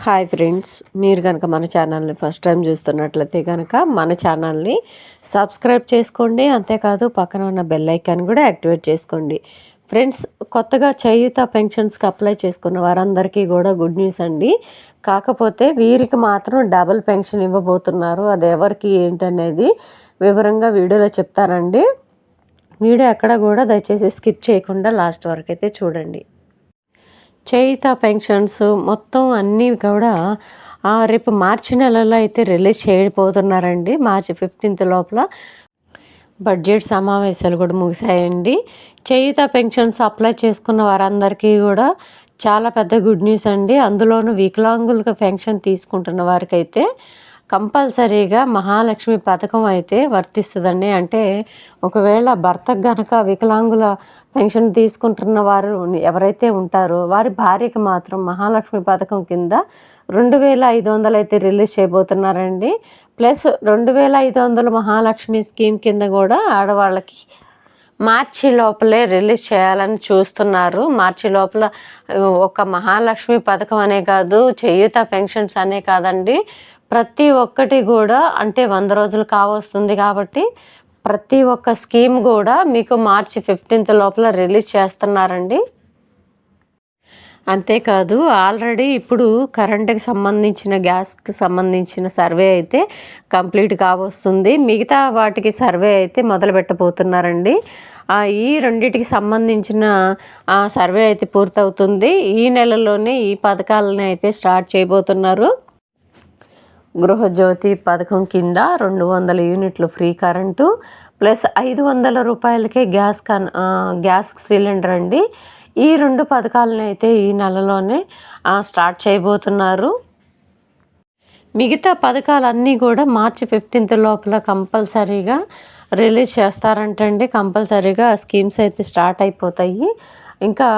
Hi friends, మీరు కనుక మన ఛానల్ని ఫస్ట్ టైం చూస్తున్నట్లయితే కనుక మన ఛానల్ని సబ్స్క్రైబ్ చేసుకోండి. అంతేకాదు పక్కన ఉన్న బెల్ ఐకాన్ కూడా యాక్టివేట్ చేసుకోండి. ఫ్రెండ్స్, కొత్తగా చేయూత పెన్షన్స్కి అప్లై చేసుకున్న వారందరికీ కూడా గుడ్ న్యూస్ అండి. కాకపోతే వీరికి మాత్రం డబుల్ పెన్షన్ ఇవ్వబోతున్నారు. అది ఎవరికి ఏంటనేది వివరంగా వీడియోలో చెప్తానండి. వీడియో ఎక్కడ కూడా దయచేసి స్కిప్ చేయకుండా లాస్ట్ వరకు అయితే చూడండి. చేయూత పెన్షన్స్ మొత్తం అన్నీ కూడా రేపు మార్చి నెలలో అయితే రిలీజ్ చేయబోతున్నారండి. మార్చి 15th లోపల బడ్జెట్ సమావేశాలు కూడా ముగిశాయండి. చేయూత పెన్షన్స్ అప్లై చేసుకున్న వారందరికీ కూడా చాలా పెద్ద గుడ్ న్యూస్ అండి. అందులోనూ వికలాంగులకు పెన్షన్ తీసుకుంటున్న వారికైతే కంపల్సరీగా మహాలక్ష్మి పథకం అయితే వర్తిస్తుందండి. అంటే ఒకవేళ భర్తకు గనక వికలాంగుల పెన్షన్ తీసుకుంటున్న వారు ఎవరైతే ఉంటారో వారి భార్యకి మాత్రం మహాలక్ష్మి పథకం కింద 2,500 అయితే రిలీజ్ చేయబోతున్నారండి. ప్లస్ 2,500 మహాలక్ష్మి స్కీమ్ కింద కూడా ఆడవాళ్ళకి మార్చి లోపలే రిలీజ్ చేయాలని చూస్తున్నారు. మార్చి లోపల ఒక మహాలక్ష్మి పథకం అనే కాదు, చేయూత పెన్షన్స్ అనే కాదండి, ప్రతి ఒక్కటి కూడా అంటే 100 రోజులు కావస్తుంది కాబట్టి ప్రతి ఒక్క స్కీమ్ కూడా మీకు మార్చి 15th లోపల రిలీజ్ చేస్తున్నారండి. అంతేకాదు ఆల్రెడీ ఇప్పుడు కరెంటుకి సంబంధించిన గ్యాస్కి సంబంధించిన సర్వే అయితే కంప్లీట్ కావస్తుంది. మిగతా వాటికి సర్వే అయితే మొదలు పెట్టబోతున్నారండి. ఈ రెండింటికి సంబంధించిన సర్వే అయితే పూర్తవుతుంది. ఈ నెలలోనే ఈ పథకాలను అయితే స్టార్ట్ చేయబోతున్నారు. గృహజ్యోతి పథకం కింద 200 యూనిట్లు ఫ్రీ కరెంటు ప్లస్ 500 రూపాయలకే గ్యాస్ సిలిండర్ అండి. ఈ 2 పథకాలను అయితే ఈ నెలలోనే స్టార్ట్ చేయబోతున్నారు. మిగతా పథకాలన్నీ కూడా మార్చి 15th లోపల కంపల్సరీగా రిలీజ్ చేస్తారంటండి. కంపల్సరీగా స్కీమ్స్ అయితే స్టార్ట్ అయిపోతాయి. ఇంకా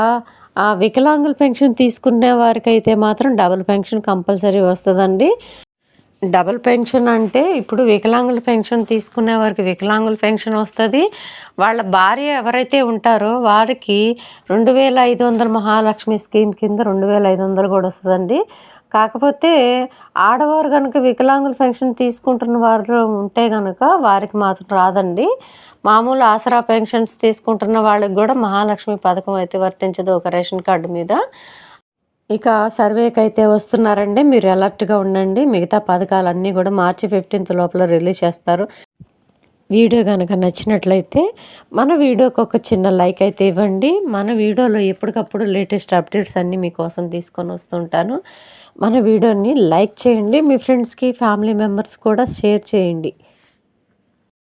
వికలాంగుల పెన్షన్ తీసుకునే వారికి అయితే మాత్రం డబుల్ పెన్షన్ కంపల్సరీ వస్తుందండి. డబుల్ పెన్షన్ అంటే ఇప్పుడు వికలాంగుల పెన్షన్ తీసుకునే వారికి వికలాంగుల పెన్షన్ వస్తుంది. వాళ్ళ భార్య ఎవరైతే ఉంటారో వారికి 2,500 మహాలక్ష్మి స్కీమ్ కింద 2,500 కూడా వస్తుందండి. కాకపోతే ఆడవారు కనుక వికలాంగుల పెన్షన్ తీసుకుంటున్న వారు ఉంటే కనుక వారికి మాత్రం రాదండి. మామూలు ఆసరా పెన్షన్స్ తీసుకుంటున్న వాళ్ళకి కూడా మహాలక్ష్మి పథకం అయితే వర్తించదు ఒక రేషన్ కార్డు మీద. ఇక సర్వేకి అయితే వస్తున్నారండి, మీరు అలర్ట్గా ఉండండి. మిగతా పథకాలన్నీ కూడా మార్చి 15th లోపల రిలీజ్ చేస్తారు. వీడియో కనుక నచ్చినట్లయితే మన వీడియోకి ఒక చిన్న లైక్ అయితే ఇవ్వండి. మన వీడియోలో ఎప్పటికప్పుడు లేటెస్ట్ అప్డేట్స్ అన్నీ మీకోసం తీసుకొని వస్తుంటాను. మన వీడియోని లైక్ చేయండి, మీ ఫ్రెండ్స్కి ఫ్యామిలీ మెంబర్స్ కూడా షేర్ చేయండి.